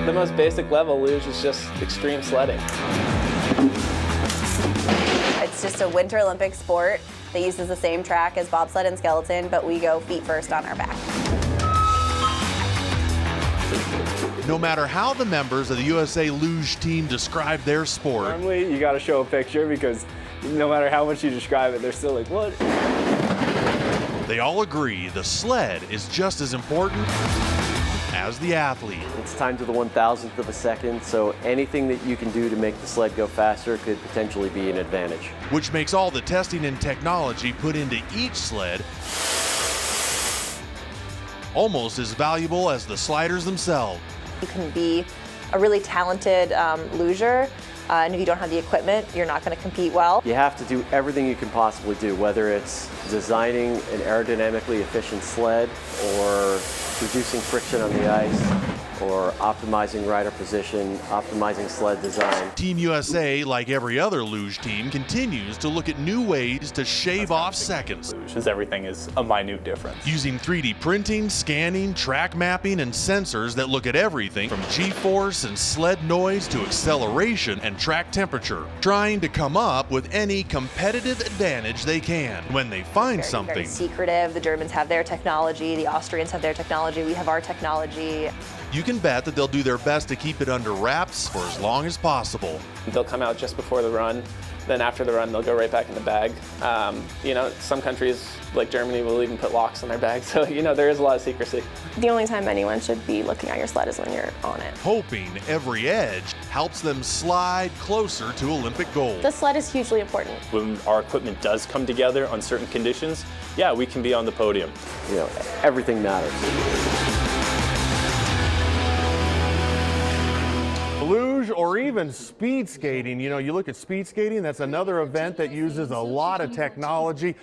The most basic level luge is just extreme sledding. It's just a Winter Olympic sport that uses the same track as bobsled and skeleton, but we go feet first on our back. No matter how the members of the USA Luge team describe their sport, Normally, you got to show a picture because no matter how much you describe it, they're still like, what? they all agree the sled is just as important as the athlete. It's time to the 1,000th of a second, so anything that you can do to make the sled go faster could potentially be an advantage. Which makes all the testing and technology put into each sled almost as valuable as the sliders themselves. You can be a really talented luger, and if you don't have the equipment, you're not going to compete well. You have to do everything you can possibly do, whether it's designing an aerodynamically efficient sled or reducing friction on the ice, or optimizing rider position, optimizing sled design. Team USA, like every other luge team, continues to look at new ways to shave off seconds. Because everything is a minute difference. Using 3D printing, scanning, track mapping, and sensors that look at everything from G-force and sled noise to acceleration and track temperature, trying to come up with any competitive advantage they can. When they find something, very secretive. The Germans have their technology, the Austrians have their technology, we have our technology. you can bet that they'll do their best to keep it under wraps for as long as possible. They'll come out just before the run. Then after the run, they'll go right back in the bag. You know, some countries like Germany will even put locks on their bags. So, you know, there is a lot of secrecy. The only time anyone should be looking at your sled is when you're on it. Hoping every edge helps them slide closer to Olympic gold. The sled is hugely important. When our equipment does come together on certain conditions, yeah, we can be on the podium. You know, everything matters. Luge or even speed skating. You know, you look at speed skating, that's another event that uses a lot of technology.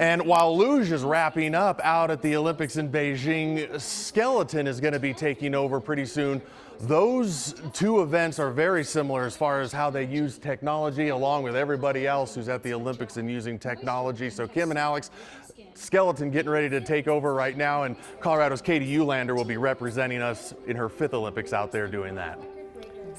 And while luge is wrapping up out at the Olympics in Beijing, skeleton is going to be taking over pretty soon. Those two events are very similar as far as how they use technology, along with everybody else who's at the Olympics and using technology. So Kim and Alex, skeleton getting ready to take over right now, and Colorado's Katie Eulander will be representing us in her 5th Olympics out there doing that.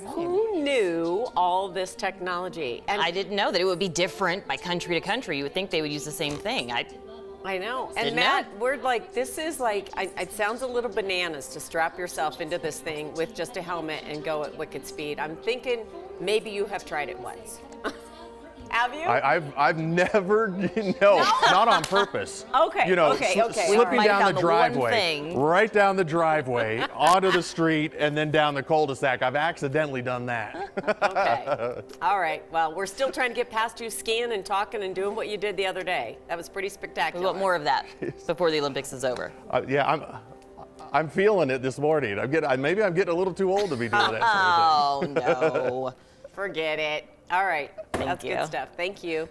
Who knew all this technology? And I didn't know that it would be different by country to country. You would think they would use the same thing. I know. And Matt, we're like, this is like, it sounds a little bananas to strap yourself into this thing with just a helmet and go at wicked speed. I'm thinking maybe you have tried it once. Have you? I've never, no, not on purpose. Okay, you know, okay. Slipping right. down the One driveway, thing. right down the driveway, onto the street, and then down the cul-de-sac. I've accidentally done that. Okay. All right. Well, we're still trying to get past you skiing and talking and doing what you did the other day. That was pretty spectacular. We want more of that before the Olympics is over. Yeah, I'm feeling it this morning. Maybe I'm getting a little too old to be doing that. Oh, no. Forget it. All right. That's you. good stuff. Thank you.